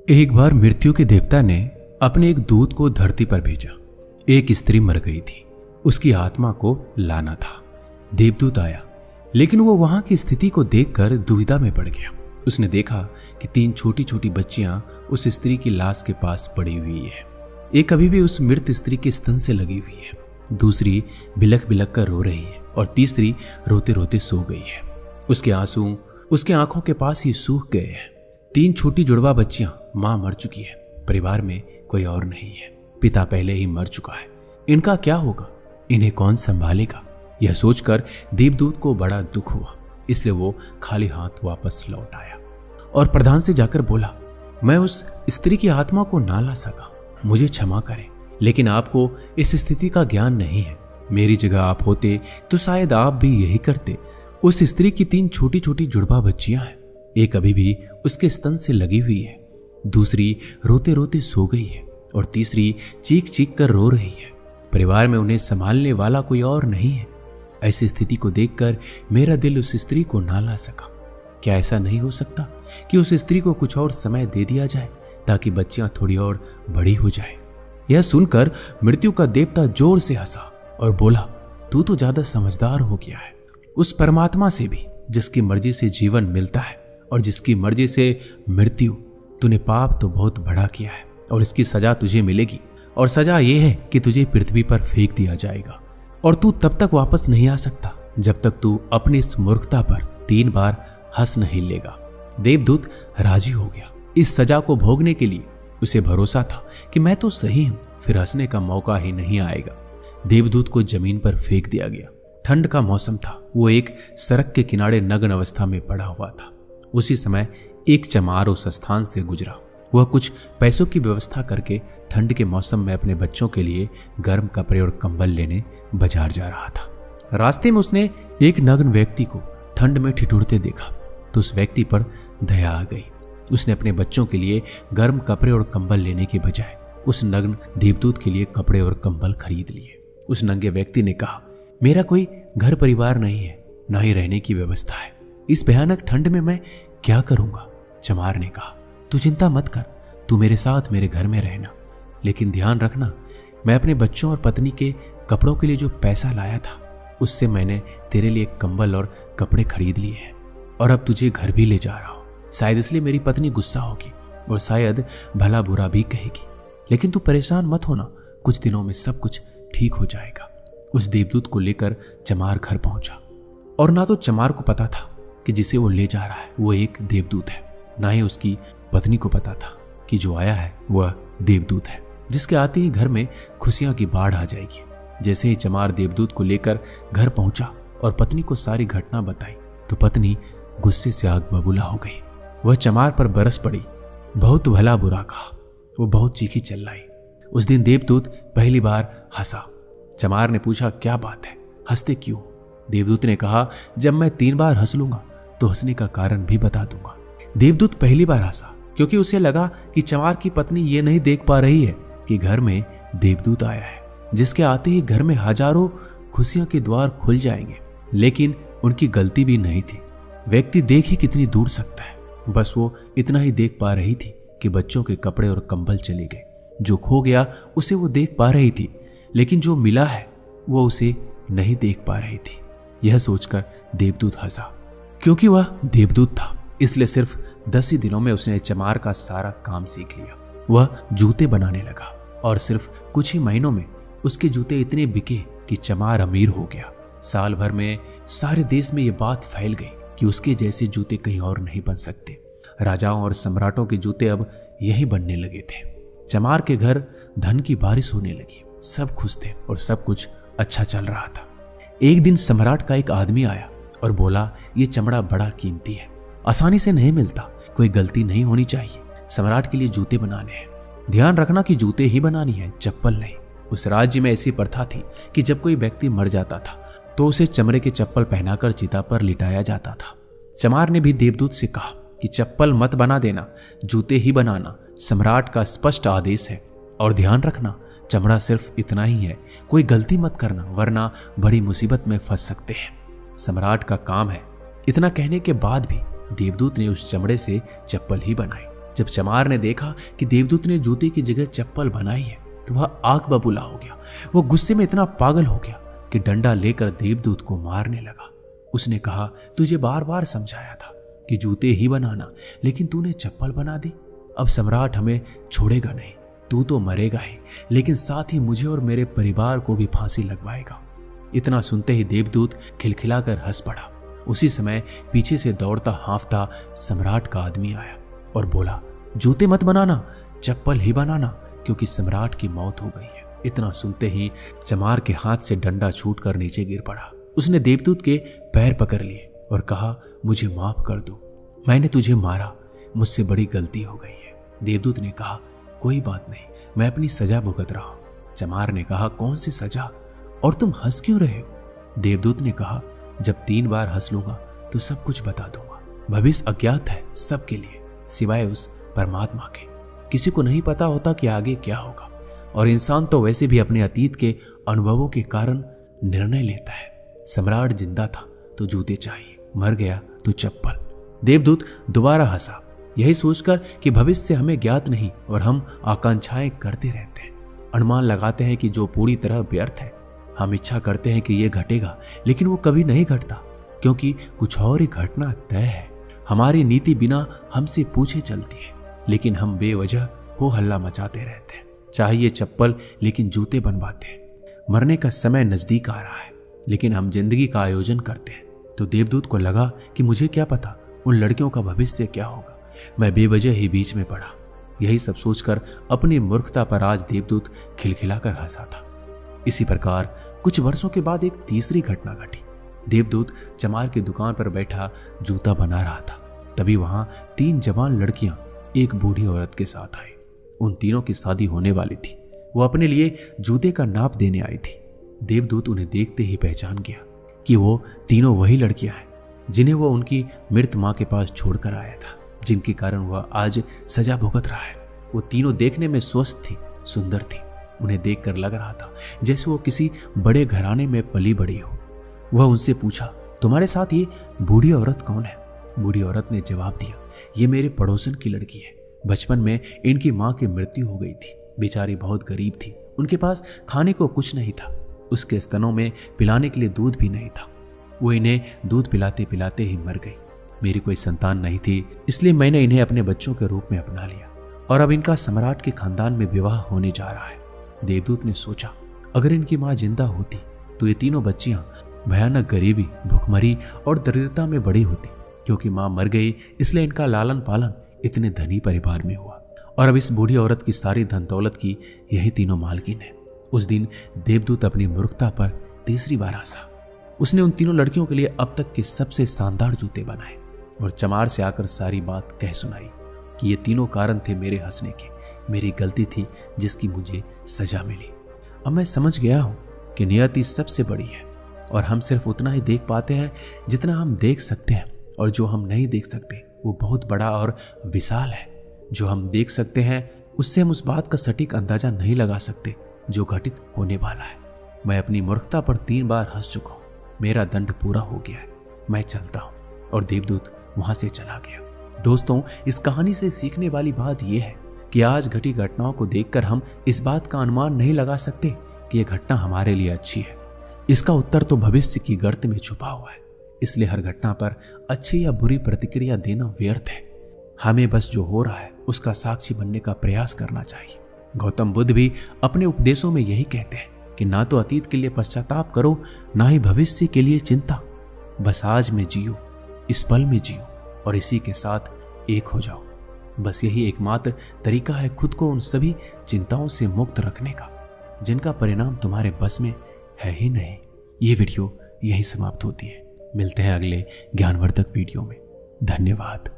एक बार मृत्यु के देवता ने अपने एक दूत को धरती पर भेजा। एक स्त्री मर गई थी, उसकी आत्मा को लाना था। देवदूत आया, लेकिन वो वहां की स्थिति को देखकर दुविधा में पड़ गया। उसने देखा कि 3 छोटी छोटी बच्चियां उस स्त्री की लाश के पास पड़ी हुई है। एक अभी भी उस मृत स्त्री के स्तन से लगी हुई है, दूसरी बिलख बिलख कर रो रही है और तीसरी रोते रोते सो गई है। उसके आंसू उसके आंखों के पास ही सूख गए हैं। 3 छोटी जुड़वा बच्चियां, मां मर चुकी है, परिवार में कोई और नहीं है, पिता पहले ही मर चुका है। इनका क्या होगा? इन्हें कौन संभालेगा? यह सोचकर देवदूत को बड़ा दुख हुआ, इसलिए वो खाली हाथ वापस लौट आया और प्रधान से जाकर बोला, मैं उस स्त्री की आत्मा को ना ला सका, मुझे क्षमा करें, लेकिन आपको इस स्थिति का ज्ञान नहीं है। मेरी जगह आप होते तो शायद आप भी यही करते। उस स्त्री की 3 छोटी छोटी जुड़वा बच्चियां हैं, एक अभी भी उसके स्तन से लगी हुई है, दूसरी रोते रोते सो गई है और तीसरी चीख चीख कर रो रही है। परिवार में उन्हें संभालने वाला कोई और नहीं है। ऐसी स्थिति को देखकर मेरा दिल उस स्त्री को ना ला सका। क्या ऐसा नहीं हो सकता कि उस स्त्री को कुछ और समय दे दिया जाए ताकि बच्चियां थोड़ी और बड़ी हो जाए? यह सुनकर मृत्यु का देवता जोर से हंसा और बोला, तू तो ज्यादा समझदार हो गया है। उस परमात्मा से भी, जिसकी मर्जी से जीवन मिलता है और जिसकी मर्जी से मृत्यु, तूने पाप तो बहुत बड़ा किया है और इसकी सजा तुझे मिलेगी। और सजा यह है कि तुझे पृथ्वी पर फेंक दिया जाएगा और तू तब तक वापस नहीं आ सकता जब तक तू अपनी इस मूर्खता पर 3 बार हंस नहीं लेगा। देवदूत राजी हो गया। इस सजा को भोगने के लिए उसे भरोसा था कि मैं तो सही हूं, फिर हंसने का मौका ही नहीं आएगा। देवदूत को जमीन पर फेंक दिया गया। ठंड का मौसम था। वो एक सड़क के किनारे नग्न अवस्था में पड़ा हुआ था। उसी समय एक चमार उस स्थान से गुजरा। वह कुछ पैसों की व्यवस्था करके ठंड के मौसम में अपने बच्चों के लिए गर्म कपड़े और कंबल लेने बाजार जा रहा था। रास्ते में उसने एक नग्न व्यक्ति को ठंड में ठिठुरते देखा तो उस व्यक्ति पर दया आ गई। उसने अपने बच्चों के लिए गर्म कपड़े और कंबल लेने के बजाय उस नग्न देवदूत के लिए कपड़े और कंबल खरीद लिए। उस नंगे व्यक्ति ने कहा, मेरा कोई घर परिवार नहीं है, ना ही रहने की व्यवस्था है। इस भयानक ठंड में मैं क्या करूंगा? चमार ने कहा, तू चिंता मत कर, तू मेरे साथ मेरे घर में रहना, लेकिन ध्यान रखना, मैं अपने बच्चों और पत्नी के कपड़ों के लिए जो पैसा लाया था उससे मैंने तेरे लिए कंबल और कपड़े खरीद लिए हैं और अब तुझे घर भी ले जा रहा हूं। शायद इसलिए मेरी पत्नी गुस्सा होगी और शायद भला बुरा भी कहेगी, लेकिन तू परेशान मत होना, कुछ दिनों में सब कुछ ठीक हो जाएगा। उस देवदूत को लेकर चमार घर पहुंचा और ना तो चमार को पता था कि जिसे वो ले जा रहा है वो एक देवदूत है, ना ही उसकी पत्नी को पता था कि जो आया है वह देवदूत है, जिसके आते ही घर में खुशियां की बाढ़ आ जाएगी। जैसे ही चमार देवदूत को लेकर घर पहुंचा और पत्नी को सारी घटना बताई तो पत्नी गुस्से से आग बबूला हो गई। वह चमार पर बरस पड़ी, बहुत भला बुरा कहा, वो बहुत चीखी चिल्लाई। उस दिन देवदूत पहली बार हंसा। चमार ने पूछा, क्या बात है, हंसते क्यों? देवदूत ने कहा, जब मैं 3 बार हंस लूंगा तो हंसने का कारण भी बता दूंगा। देवदूत पहली बार हंसा क्योंकि उसे लगा कि चमार की पत्नी ये नहीं देख पा रही है कि घर में देवदूत आया है, जिसके आते ही घर में हजारों खुशियों के द्वार खुल जाएंगे। लेकिन उनकी गलती भी नहीं थी। व्यक्ति देख ही कितनी दूर सकता है, बस वो इतना ही देख पा रही थी कि बच्चों के कपड़े और कंबल चले गए। जो खो गया उसे वो देख पा रही थी, लेकिन जो मिला है वो उसे नहीं देख पा रही थी। यह सोचकर देवदूत हंसा। क्योंकि वह देवदूत था इसलिए सिर्फ 10 ही दिनों में उसने चमार का सारा काम सीख लिया। वह जूते बनाने लगा और सिर्फ कुछ ही महीनों में उसके जूते इतने बिके कि चमार अमीर हो गया। साल भर में सारे देश में यह बात फैल गई कि उसके जैसे जूते कहीं और नहीं बन सकते। राजाओं और सम्राटों के जूते अब यही बनने लगे थे। चमार के घर धन की बारिश होने लगी। सब खुश थे और सब कुछ अच्छा चल रहा था। एक दिन सम्राट का एक आदमी आया और बोला, ये चमड़ा बड़ा कीमती है, आसानी से नहीं मिलता, कोई गलती नहीं होनी चाहिए। सम्राट के लिए जूते बनाने हैं, ध्यान रखना कि जूते ही बनानी है, चप्पल नहीं। उस राज्य में ऐसी प्रथा थी कि जब कोई व्यक्ति मर जाता था तो उसे चमड़े के चप्पल पहनाकर चिता पर लिटाया जाता था। चमार ने भी देवदूत से कहा कि चप्पल मत बना देना, जूते ही बनाना, सम्राट का स्पष्ट आदेश है। और ध्यान रखना, चमड़ा सिर्फ इतना ही है, कोई गलती मत करना वरना बड़ी मुसीबत में फंस सकते हैं। सम्राट का काम है। इतना कहने के बाद भी देवदूत ने उस चमड़े से चप्पल ही बनाई। जब चमार ने देखा कि देवदूत ने जूते की जगह चप्पल बनाई है तो वह आग बबूला हो गया। वो गुस्से में इतना पागल हो गया कि डंडा लेकर देवदूत को मारने लगा। उसने कहा, तुझे बार बार समझाया था कि जूते ही बनाना, लेकिन तूने चप्पल बना दी। अब सम्राट हमें छोड़ेगा नहीं, तू तो मरेगा ही, लेकिन साथ ही मुझे और मेरे परिवार को भी फांसी लगवाएगा। इतना सुनते ही देवदूत खिलखिलाकर हंस पड़ा। उसी समय पीछे से दौड़ता हांफता सम्राट का आदमी आया और बोला, जूते मत बनाना, चप्पल ही बनाना, क्योंकि सम्राट की मौत हो गई है। इतना सुनते ही चमार के हाथ से डंडा छूटकर नीचे गिर पड़ा। उसने देवदूत के पैर पकड़ लिए और कहा, मुझे माफ कर दो, मैंने तुझे मारा, मुझसे बड़ी गलती हो गई है। देवदूत ने कहा, कोई बात नहीं, मैं अपनी सजा भुगत रहा हूं। चमार ने कहा, कौन सी सजा, और तुम हंस क्यों रहे हो? देवदूत ने कहा, जब 3 बार हंस लूंगा तो सब कुछ बता दूंगा। भविष्य अज्ञात है सबके लिए, सिवाय उस परमात्मा के। किसी को नहीं पता होता कि आगे क्या होगा, और इंसान तो वैसे भी अपने अतीत के अनुभवों के कारण निर्णय लेता है। सम्राट जिंदा था तो जूते चाहिए, मर गया तो चप्पल। देवदूत दोबारा हंसा, यही सोचकर कि भविष्य हमें ज्ञात नहीं और हम आकांक्षाएं करते रहते हैं, अनुमान लगाते हैं कि जो पूरी तरह व्यर्थ है। हम इच्छा करते हैं कि यह घटेगा, लेकिन वो कभी नहीं घटता, क्योंकि कुछ और ही घटना तय है। हमारी नीति बिना हमसे पूछे चलती है, लेकिन हम बेवजह हो हल्ला मचाते रहते हैं। चाहिए चप्पल, लेकिन जूते बनवाते हैं। मरने का समय नजदीक आ रहा है, लेकिन हम जिंदगी का आयोजन करते हैं। तो देवदूत को लगा कि मुझे क्या पता उन लड़कियों का भविष्य क्या होगा, मैं बेवजह ही बीच में पड़ा। यही सब सोचकर अपनी मूर्खता पर आज देवदूत खिलखिलाकर हंसा था। इसी प्रकार कुछ वर्षों के बाद एक तीसरी घटना घटी। देवदूत चमार की दुकान पर बैठा जूता बना रहा था। तभी वहां 3 जवान लड़कियां एक बूढ़ी औरत के साथ आई। उन तीनों की शादी होने वाली थी। वो अपने लिए जूते का नाप देने आई थी। देवदूत उन्हें देखते ही पहचान गया कि वो तीनों वही लड़कियां हैं जिन्हें वो उनकी मृत मां के पास छोड़कर आया था, जिनके कारण वह आज सजा भुगत रहा है। वो तीनों देखने में स्वस्थ थी, सुंदर थी। उन्हें देखकर लग रहा था जैसे वो किसी बड़े घराने में पली बड़ी हो। वह उनसे पूछा, तुम्हारे साथ ये बूढ़ी औरत कौन है? बूढ़ी औरत ने जवाब दिया, ये मेरे पड़ोसन की लड़की है। बचपन में इनकी मां की मृत्यु हो गई थी। बेचारी बहुत गरीब थी, उनके पास खाने को कुछ नहीं था। उसके स्तनों में पिलाने के लिए दूध भी नहीं था। वो इन्हें दूध पिलाते पिलाते ही मर गई। मेरी कोई संतान नहीं थी, इसलिए मैंने इन्हें अपने बच्चों के रूप में अपना लिया, और अब इनका सम्राट के खानदान में विवाह होने जा रहा है। देवदूत ने सोचा, अगर इनकी मां जिंदा होती तो ये तीनों बच्चियां भयानक गरीबी, भुखमरी और दरिद्रता में बड़ी होती। क्योंकि मां मर गई, इसलिए इनका लालन पालन इतने धनी परिवार में हुआ, और अब इस बूढ़ी औरत की सारी धन दौलत की यही तीनों मालकिन है। उस दिन देवदूत अपनी मूर्खता पर तीसरी बार हंसा। उसने उन तीनों लड़कियों के लिए अब तक के सबसे शानदार जूते बनाए और चमार से आकर सारी बात कह सुनाई कि ये तीनों कारण थे मेरे हंसने के। मेरी गलती थी जिसकी मुझे सजा मिली। अब मैं समझ गया हूं कि नियति सबसे बड़ी है, और हम सिर्फ उतना ही देख पाते हैं जितना हम देख सकते हैं, और जो हम नहीं देख सकते वो बहुत बड़ा और विशाल है। जो हम देख सकते हैं उससे हम उस बात का सटीक अंदाजा नहीं लगा सकते जो घटित होने वाला है। मैं अपनी मूर्खता पर 3 बार हंस चुका हूं। मेरा दंड पूरा हो गया है, मैं चलता हूं। और देवदूत वहां से चला गया। दोस्तों, इस कहानी से सीखने वाली बात यह है कि आज घटी घटनाओं को देखकर हम इस बात का अनुमान नहीं लगा सकते कि यह घटना हमारे लिए अच्छी है। इसका उत्तर तो भविष्य की गर्त में छुपा हुआ है। इसलिए हर घटना पर अच्छी या बुरी प्रतिक्रिया देना व्यर्थ है। हमें बस जो हो रहा है उसका साक्षी बनने का प्रयास करना चाहिए। गौतम बुद्ध भी अपने उपदेशों में यही कहते हैं कि ना तो अतीत के लिए पश्चाताप करो, ना ही भविष्य के लिए चिंता। बस आज में जियो, इस पल में जियो, और इसी के साथ एक हो जाओ। बस यही एकमात्र तरीका है खुद को उन सभी चिंताओं से मुक्त रखने का जिनका परिणाम तुम्हारे बस में है ही नहीं। ये वीडियो यही समाप्त होती है। मिलते हैं अगले ज्ञानवर्धक वीडियो में। धन्यवाद।